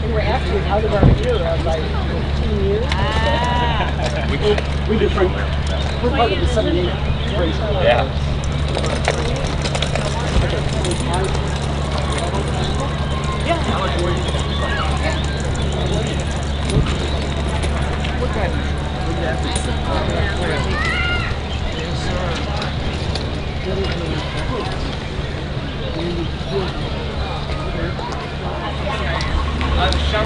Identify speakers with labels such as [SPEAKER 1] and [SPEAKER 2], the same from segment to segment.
[SPEAKER 1] And we're actually out of our era by 15 years. We're part of the 78 race.
[SPEAKER 2] Yeah.
[SPEAKER 3] The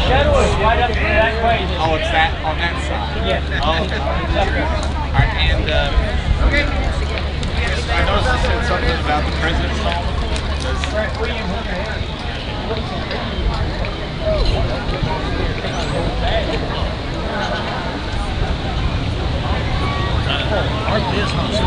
[SPEAKER 3] shadow is right up that way.
[SPEAKER 2] Oh, it's that on that side.
[SPEAKER 3] Yeah.
[SPEAKER 2] Oh, okay. All right, and I noticed you said something about the president's home.
[SPEAKER 3] Our business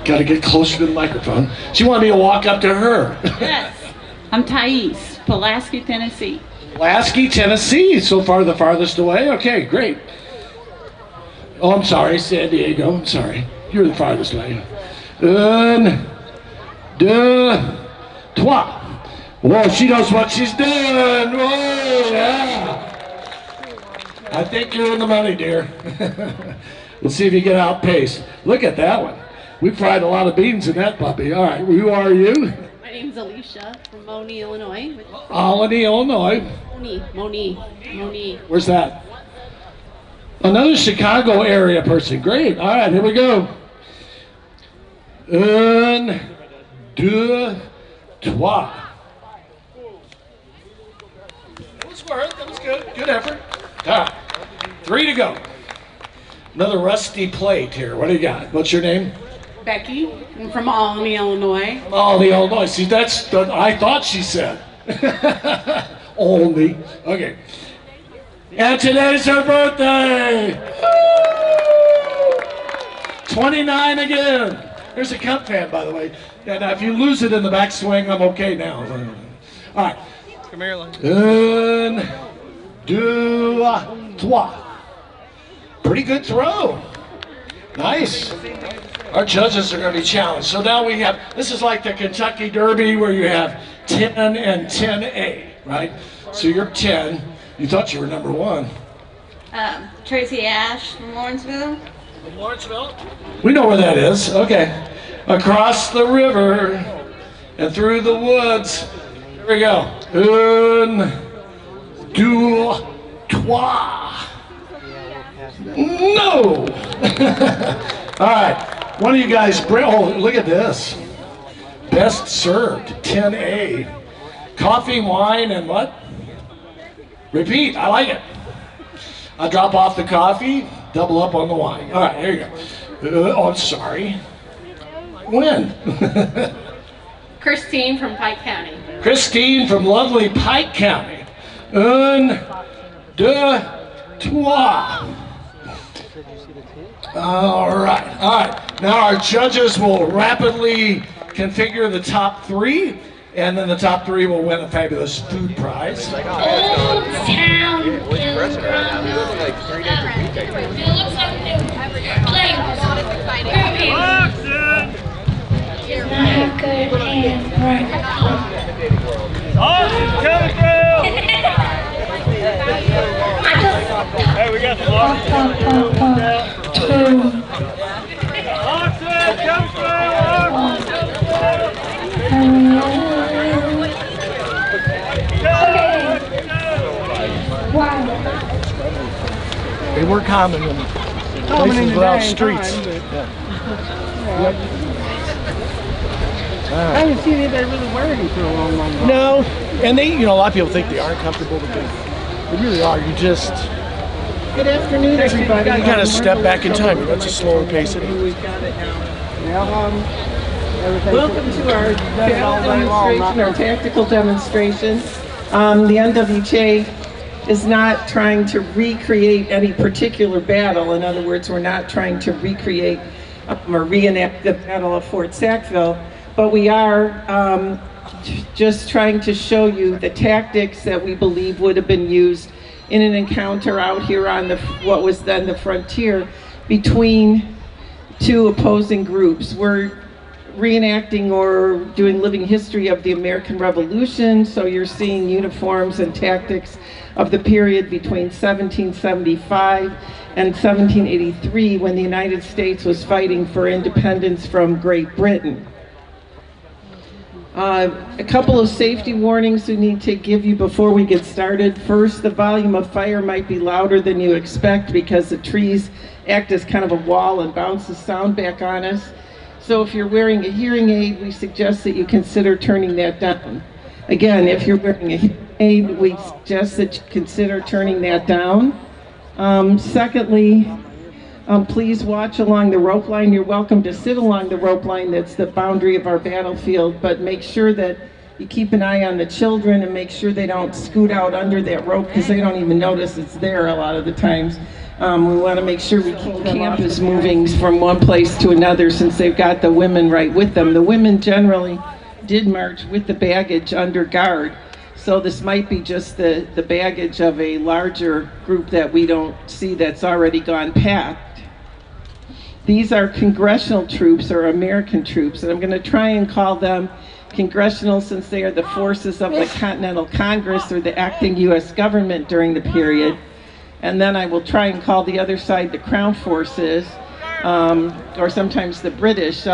[SPEAKER 4] Got to get closer to the microphone. She wanted me to walk up to her.
[SPEAKER 5] Yes. I'm Thais, Pulaski, Tennessee.
[SPEAKER 4] Pulaski, Tennessee. So far the farthest away? Okay, great. Oh, I'm sorry, San Diego. I'm sorry. You're the farthest away. Un, deux, trois. Whoa, she knows what she's doing. Whoa, yeah. I think you're in the money, dear. We'll see if you get outpaced. Look at that one. We fried a lot of beans in that puppy. All right, who are you?
[SPEAKER 6] My name's Alicia from Moni, Illinois.
[SPEAKER 4] Albany, Illinois.
[SPEAKER 6] Moni.
[SPEAKER 4] Where's that? Another Chicago area person. Great. All right, here we go. Un, deux, trois. That was worth. That was good. Good effort. All right. 3 to go. Another rusty plate here. What do you got? What's your name?
[SPEAKER 6] Becky. I'm from Albany, Illinois.
[SPEAKER 4] Albany, Illinois. See, that's what I thought she said. Only. Okay. And today's her birthday. 29 again. There's a Cup fan, by the way. And if you lose it in the backswing, I'm okay now. All right.
[SPEAKER 2] Come here, Lon.
[SPEAKER 4] Un, deux, trois. Pretty good throw. Nice. Our judges are going to be challenged. So now we have, this is like the Kentucky Derby where you have 10 and 10A, right? So you're 10. You thought you were number 1.
[SPEAKER 7] Tracy Ash from Lawrenceville.
[SPEAKER 4] From Lawrenceville? We know where that is. Okay. Across the river and through the woods. Here we go. Un, deux, trois. No! All right. One of you guys bring, oh, look at this. Best served, 10A. Coffee, wine, and what? Repeat, I like it. I'll drop off the coffee, double up on the wine. All right, here you go. Oh, I'm sorry. When?
[SPEAKER 6] Christine from Pike County.
[SPEAKER 4] Christine from lovely Pike County. Un, deux, trois. All right. Now our judges will rapidly configure the top 3, and then the top 3 will win a fabulous food prize.
[SPEAKER 7] Old Town is from it looks like not good
[SPEAKER 3] Austin's coming through! Hey, we got the water. Austin, come
[SPEAKER 1] They were common in places without streets. I haven't seen anybody really wear them for a long time. No, and they, a lot of people think they aren't comfortable, but they really are. You just, good afternoon, everybody. You kind of step back in time. That's a slower pace. We've got it now.
[SPEAKER 8] Welcome to our battle demonstration, our tactical demonstration. The NWHA is not trying to recreate any particular battle. In other words, we're not trying to recreate or reenact the Battle of Fort Sackville, but we are just trying to show you the tactics that we believe would have been used in an encounter out here on what was then the frontier between 2 opposing groups. We're reenacting or doing living history of the American Revolution, so you're seeing uniforms and tactics of the period between 1775 and 1783 when the United States was fighting for independence from Great Britain. A couple of safety warnings we need to give you before we get started. First, the volume of fire might be louder than you expect because the trees act as kind of a wall and bounce the sound back on us. So if you're wearing a hearing aid, we suggest that you consider turning that down. Again, if you're wearing a hearing aid, we suggest that you consider turning that down. Secondly, please watch along the rope line. You're welcome to sit along the rope line. That's the boundary of our battlefield, but make sure that you keep an eye on the children and make sure they don't scoot out under that rope because they don't even notice it's there a lot of the times. We want to make sure we keep campus moving from one place to another since they've got the women right with them. The women generally did march with the baggage under guard, so this might be just the baggage of a larger group that we don't see that's already gone packed. These are congressional troops or American troops, and I'm going to try and call them congressional since they are the forces of the Continental Congress or the acting U.S. government during the period. and then I will try and call the other side the Crown Forces, or sometimes the British.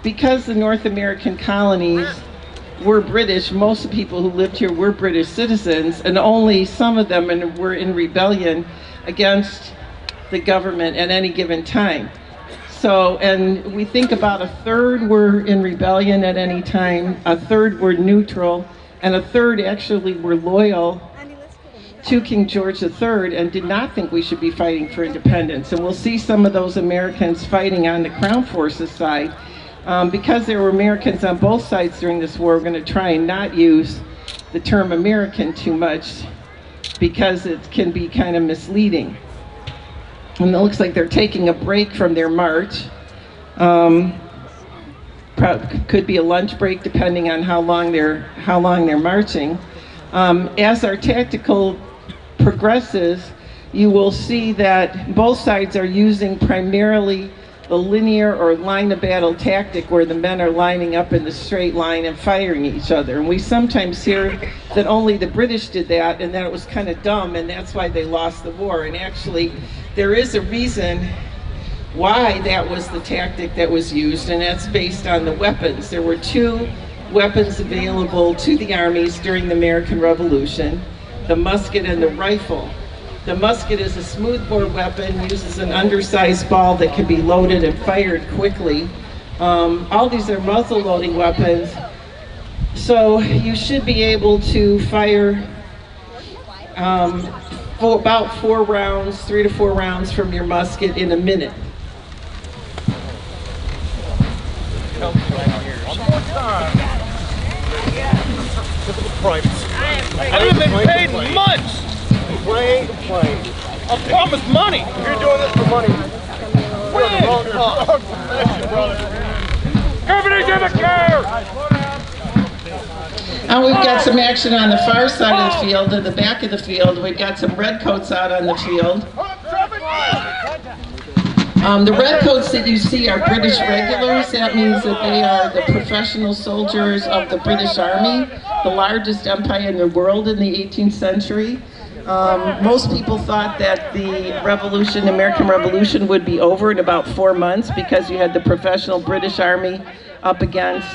[SPEAKER 8] Because the North American colonies were British, most of the people who lived here were British citizens, and only some of them were in rebellion against the government at any given time. So, and we think about a third were in rebellion at any time, a third were neutral, and a third actually were loyal to King George III and did not think we should be fighting for independence. And we'll see some of those Americans fighting on the Crown Forces side. Because there were Americans on both sides during this war, we're going to try and not use the term American too much because it can be kind of misleading. And it looks like they're taking a break from their march. Could be a lunch break depending on how long they're marching. As our tactical progresses, you will see that both sides are using primarily the linear or line of battle tactic where the men are lining up in the straight line and firing each other. And we sometimes hear that only the British did that and that it was kind of dumb and that's why they lost the war. And actually, there is a reason why that was the tactic that was used, and that's based on the weapons. There were two weapons available to the armies during the American Revolution, the musket and the rifle. The musket is a smoothbore weapon, uses an undersized ball that can be loaded and fired quickly. All these are muzzle loading weapons, so you should be able to fire about 4 rounds, 3 to 4 rounds from your musket in a minute.
[SPEAKER 3] I haven't been paid much.
[SPEAKER 1] Play.
[SPEAKER 3] I promised money.
[SPEAKER 1] You're doing this for money. We're in the wrong brother.
[SPEAKER 3] Everybody's in the car.
[SPEAKER 8] Now we've got some action on the far side of the field, at the back of the field. We've got some redcoats out on the field. The redcoats that you see are British regulars. That means that they are the professional soldiers of the British Army, the largest empire in the world in the 18th century. Most people thought that the American Revolution would be over in about 4 months because you had the professional British Army up against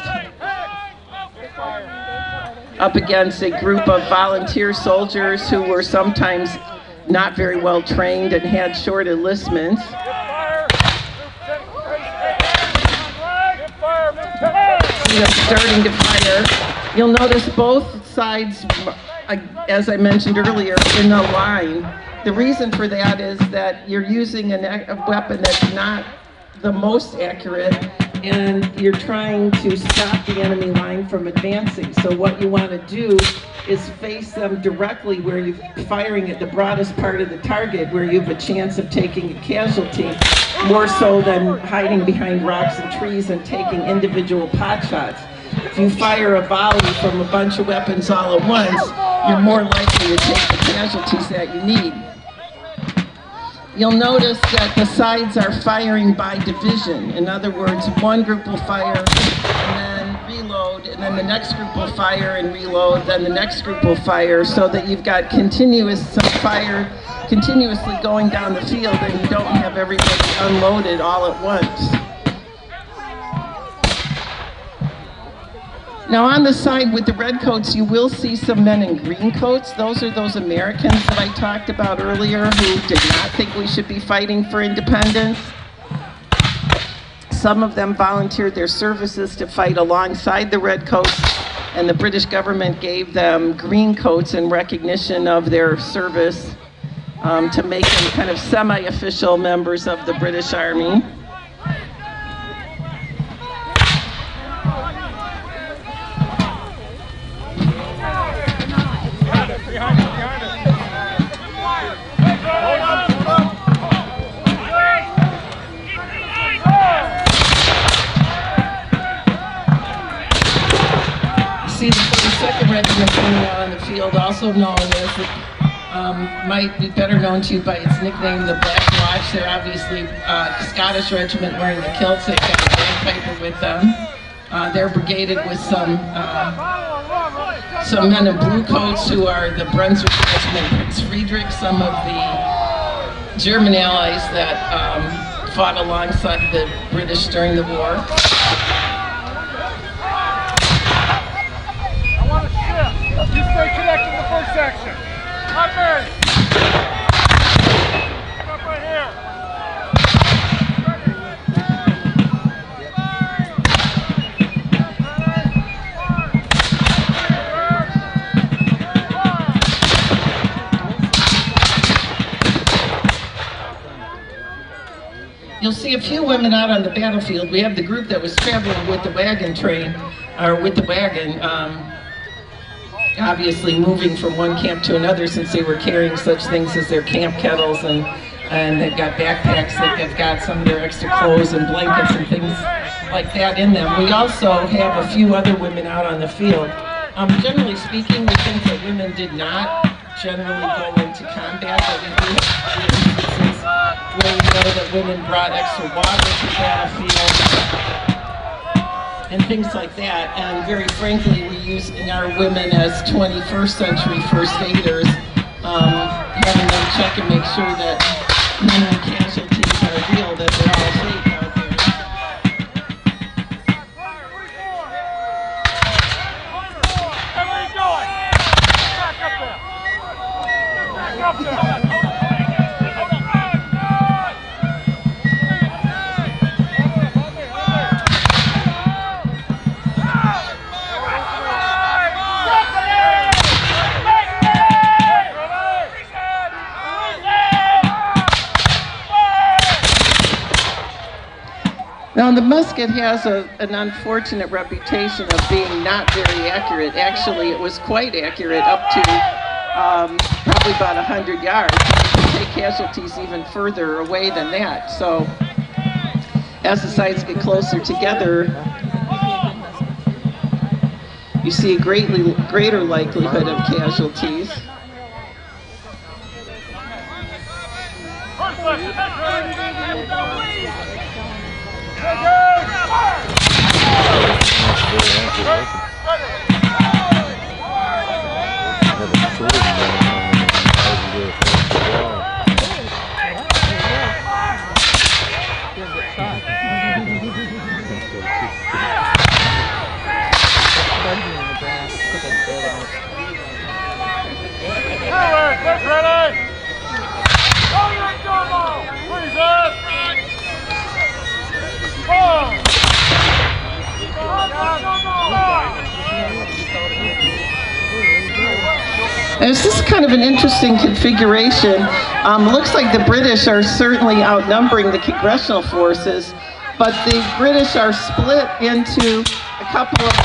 [SPEAKER 8] a group of volunteer soldiers who were sometimes not very well trained and had short enlistments. Starting to fire. You'll notice both sides, as I mentioned earlier, in a line. The reason for that is that you're using a weapon that's not the most accurate, and you're trying to stop the enemy line from advancing. So what you want to do is face them directly where you're firing at the broadest part of the target, where you have a chance of taking a casualty, more so than hiding behind rocks and trees and taking individual pot shots. If you fire a volley from a bunch of weapons all at once, you're more likely to take the casualties that you need. You'll notice that the sides are firing by division. In other words, one group will fire and then reload, and then the next group will fire and reload, then the next group will fire, so that you've got continuous fire continuously going down the field and you don't have everybody unloaded all at once. Now on the side with the redcoats, you will see some men in green coats. Those are those Americans that I talked about earlier who did not think we should be fighting for independence. Some of them volunteered their services to fight alongside the redcoats, and the British government gave them green coats in recognition of their service to make them kind of semi-official members of the British Army. See the 42nd Regiment coming out on the field, also known as might be better known to you by its nickname, the Black Watch. They're obviously Scottish Regiment wearing the kilts. They've got a bagpiper with them. They're brigaded with some some men in blue coats who are the Brunswick Regiment Prince Friedrich, some of the German allies that fought alongside the British during the war.
[SPEAKER 3] I want to shift. You stay connected to the first section. I'm ready. Up right here.
[SPEAKER 8] You'll see a few women out on the battlefield. We have the group that was traveling with the wagon train, or with the wagon, obviously moving from one camp to another since they were carrying such things as their camp kettles, and they've got backpacks that have got some of their extra clothes and blankets and things like that in them. We also have a few other women out on the field. Generally speaking, we think that women did not generally go into combat, but we do have instances where we know that women brought extra water to the battlefield and things like that. And very frankly, we're using our women as 21st century first aiders, having them check and make sure that none of the casualties are real, that they're all safe out there.
[SPEAKER 3] Where are you going? Back up there. Back up there.
[SPEAKER 8] Now, the musket has an unfortunate reputation of being not very accurate. Actually, it was quite accurate up to probably about 100 yards. You can take casualties even further away than that. So, as the sides get closer together, you see a greater likelihood of casualties. This is kind of an interesting configuration. Looks like the British are certainly outnumbering the Congressional forces, but the British are split into a couple of,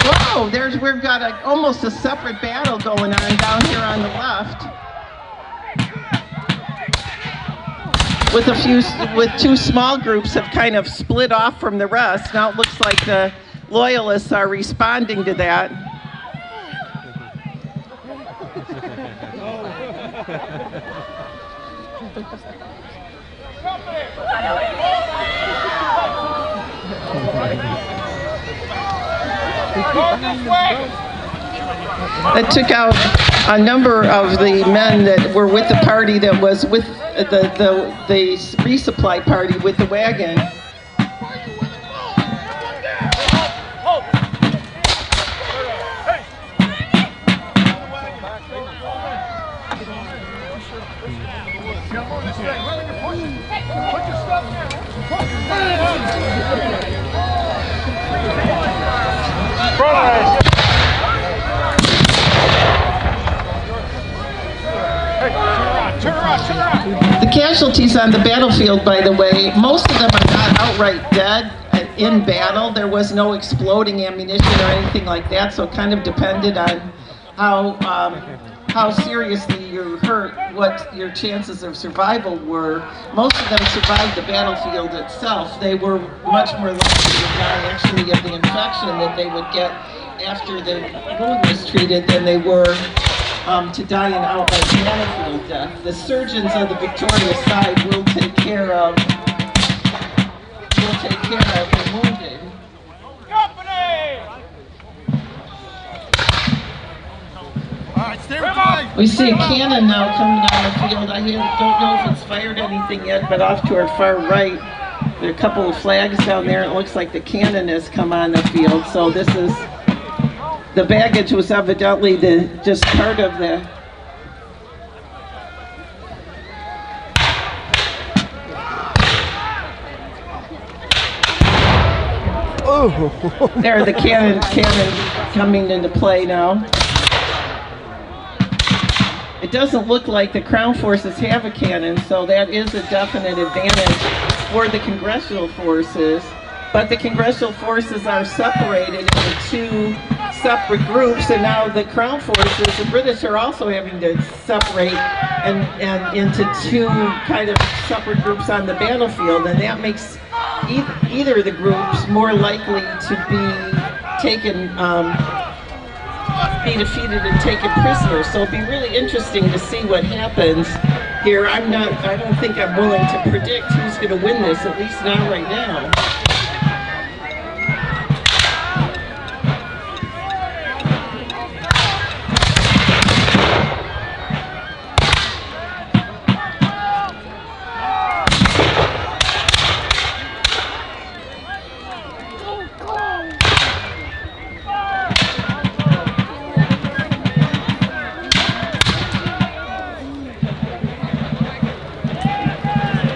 [SPEAKER 8] we've got almost a separate battle going on down here on the left. With two small groups have kind of split off from the rest. Now it looks like the Loyalists are responding to that. That took out a number of the men that were with the party that was with the resupply party with the wagon. The casualties on the battlefield, by the way, most of them are not outright dead in battle. There was no exploding ammunition or anything like that, so it kind of depended on how seriously you're hurt, what your chances of survival were. Most of them survived the battlefield itself. They were much more likely to die actually of the infection that they would get after the wound was treated than they were to die an outright battlefield death. The surgeons of the victorious side will take care of the wounded. We see a cannon now coming down the field. I don't know if it's fired anything yet, but off to our far right, there are a couple of flags down there. It looks like the cannon has come on the field. So this is, the baggage was evidently just part of the. There, the cannon coming into play now. It doesn't look like the Crown Forces have a cannon, so that is a definite advantage for the Congressional Forces. But the Congressional Forces are separated into two separate groups, and now the Crown Forces, the British, are also having to separate and into two kind of separate groups on the battlefield, and that makes either of the groups more likely to be taken, be defeated and taken prisoners. So it'll be really interesting to see what happens here. I don't think I'm willing to predict who's going to win this, at least not right now.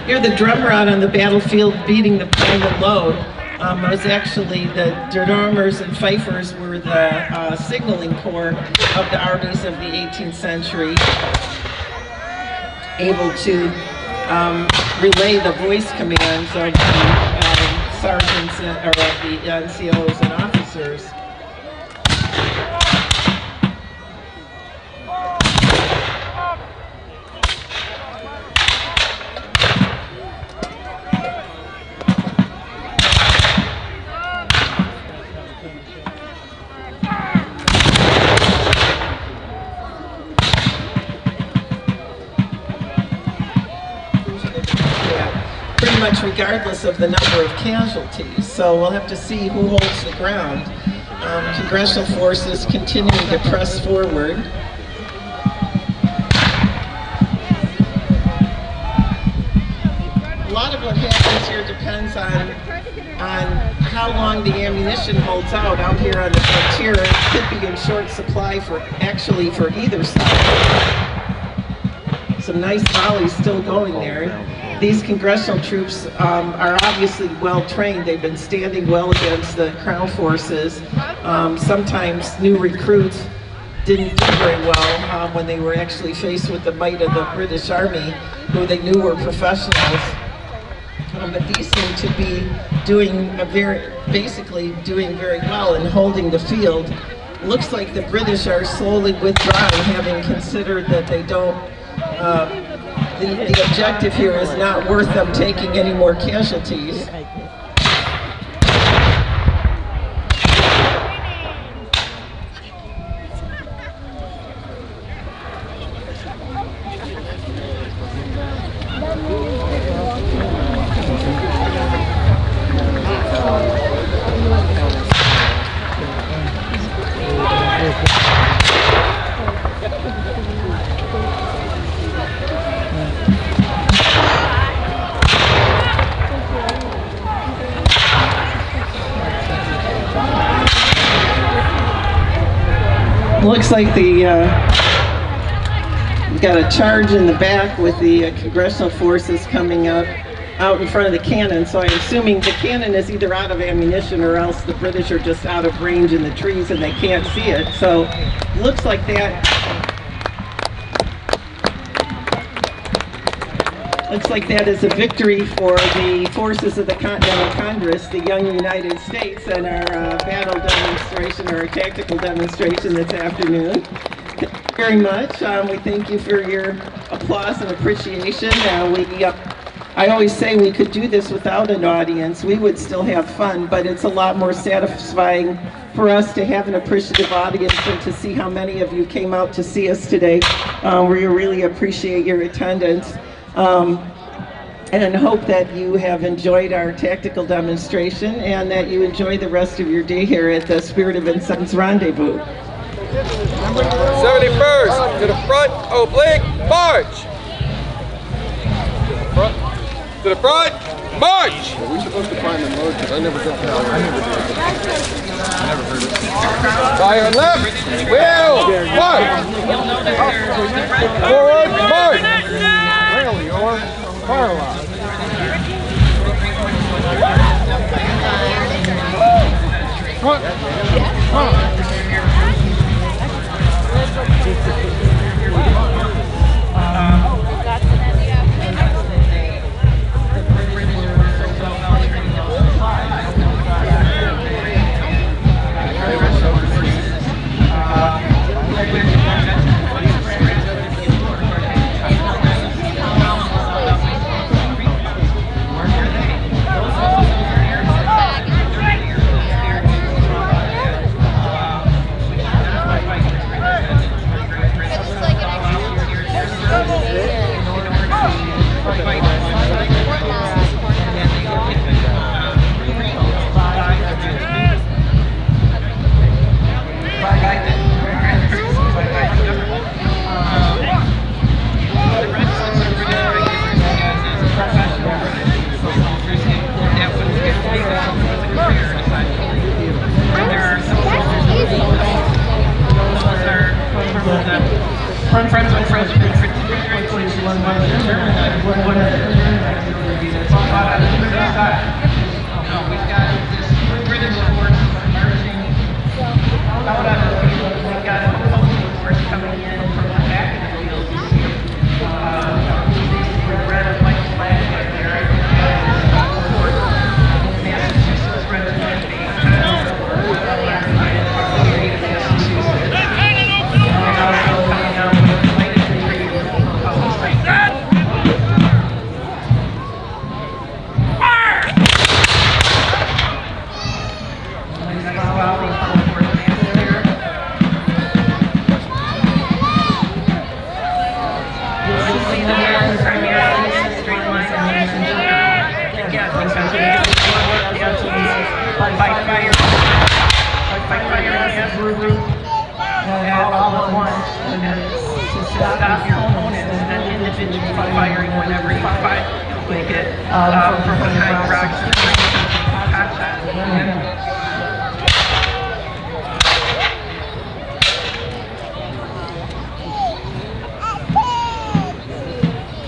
[SPEAKER 8] Here, the drummer out on the battlefield beating the private load was actually the drummers and fifers were the signaling corps of the armies of the 18th century, able to relay the voice commands of the sergeants or of the NCOs and officers. Regardless of the number of casualties, so we'll have to see who holds the ground. Congressional forces continuing to press forward. A lot of what happens here depends on how long the ammunition holds out here on the frontier. It could be in short supply for either side. Some nice volleys still going there. These congressional troops are obviously well trained. They've been standing well against the Crown Forces. Sometimes new recruits didn't do very well when they were actually faced with the might of the British Army, who they knew were professionals. But these seem to be doing basically doing very well in holding the field. Looks like the British are slowly withdrawing, having considered that they don't. The objective here is not worth them taking any more casualties. Looks like we've got a charge in the back with the Congressional Forces coming out in front of the cannon. So I'm assuming the cannon is either out of ammunition or else the British are just out of range in the trees and they can't see it. So looks like that. Looks like that is a victory for the forces of the Continental Congress, the young United States, and our battle demonstration or our tactical demonstration this afternoon. Thank you very much. We thank you for your applause and appreciation. I always say we could do this without an audience. We would still have fun, but it's a lot more satisfying for us to have an appreciative audience and to see how many of you came out to see us today. We really appreciate your attendance. And hope that you have enjoyed our tactical demonstration and that you enjoy the rest of your day here at the Spirit of Vincennes Rendezvous.
[SPEAKER 9] 71st, to the front, oblique, march! To the front, march!
[SPEAKER 10] Are we supposed to find the mode? Because I never got that. I never did. I never heard it.
[SPEAKER 9] Fire left, wheel, march! Forward, march!
[SPEAKER 10] Really, or fire alarm.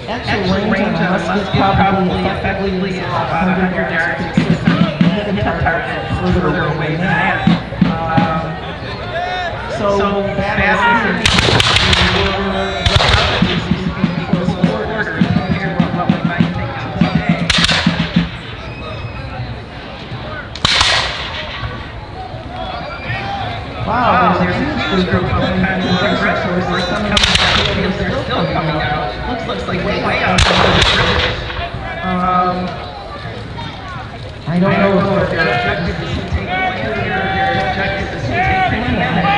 [SPEAKER 8] Actual range on a musket probably effectively is about 100 yards. Hit a target further away than that. So that is wow, there's a huge group of Congressional Forces coming out. They're still coming out. Looks like way out. I don't know if their objective is to take land or their objective is to take land.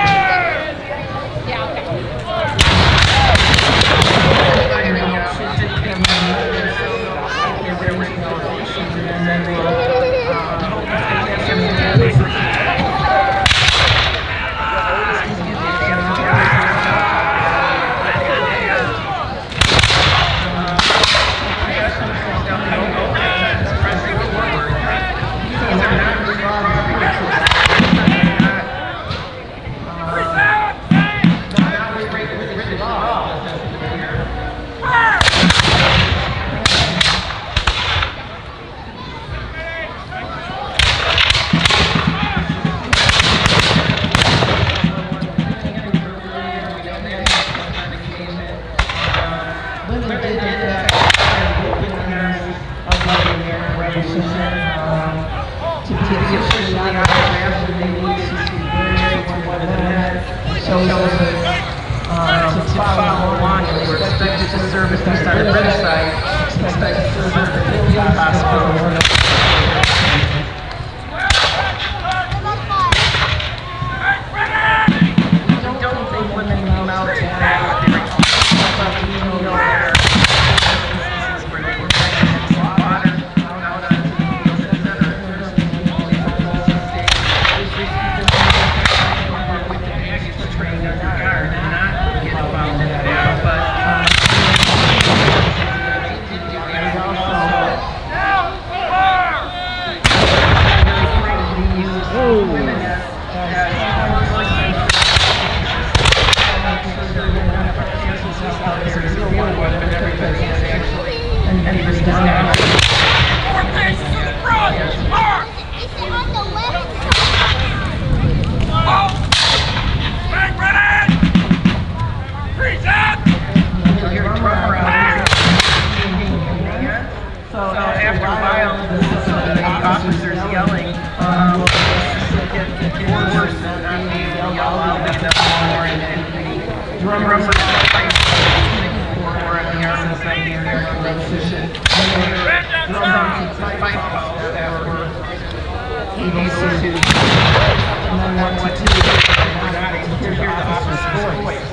[SPEAKER 8] is down.
[SPEAKER 3] Four paces to the front! March! Oh! Bang ready! Freeze out!
[SPEAKER 8] So after a while, the officers yelling, get worse and yell out at them more, and drummers for the arms of the American Revolution. Drummers and fight calls that were able to know what to do and hear the officer's voice.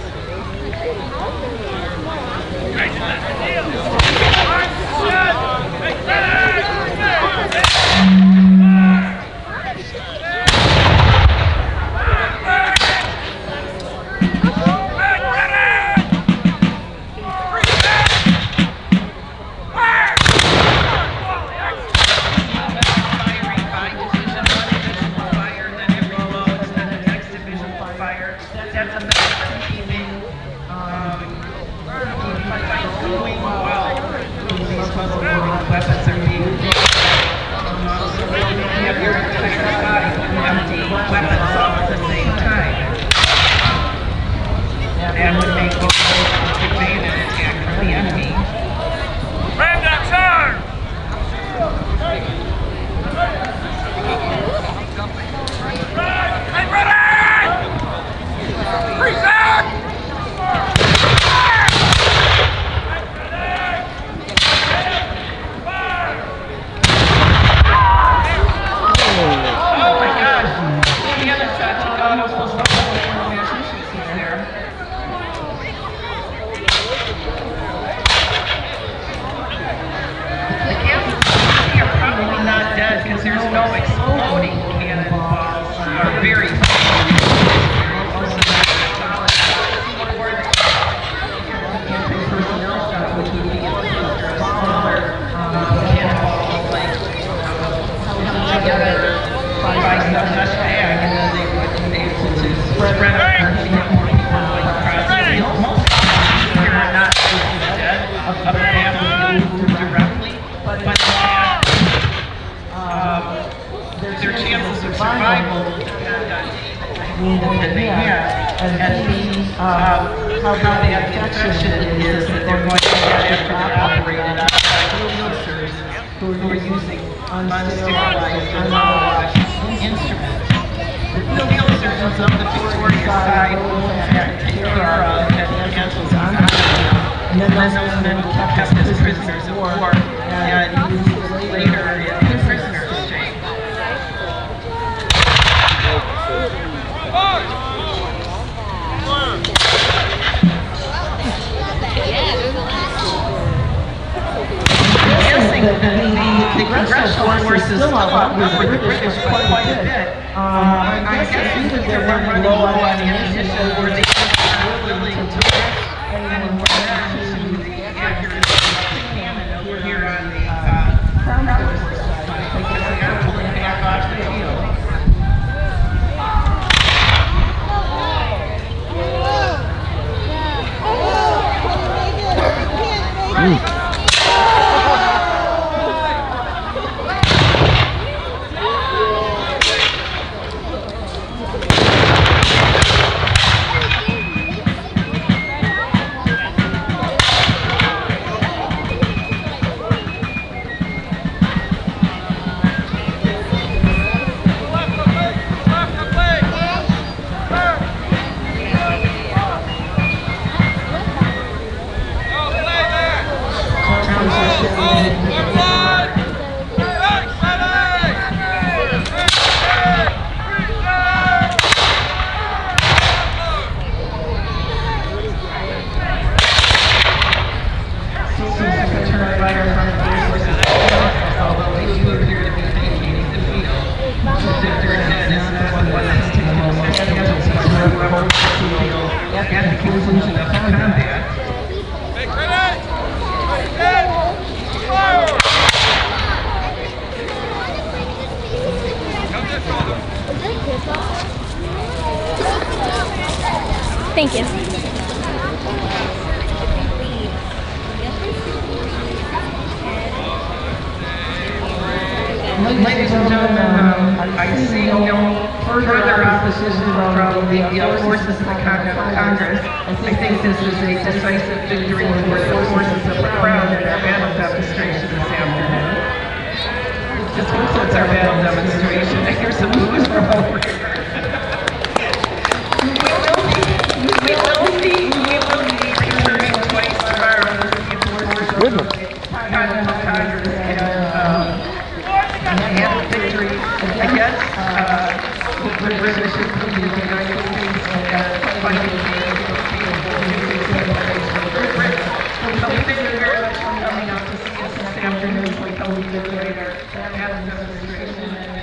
[SPEAKER 8] The Congressional Forces still outnumber the British quite a bit. I guess either they're running low on ammunition or they are willing to do it. And we're down to the accuracy of the cannon over here on the Crown Forces side because they are pulling back off the field.
[SPEAKER 11] Thank you.
[SPEAKER 8] Ladies and gentlemen, I see no further opposition from the forces of the Congress. I think this is a decisive victory for the forces of the Crown in our battle demonstration this afternoon. This concludes our battle demonstration. I hear some moves from over here. We will see returning twice tomorrow to see if forces of the Continental Congress and victory against the British and the United States fighting So thank you very much for coming out to see us this afternoon. We hope you enjoyed our demonstration.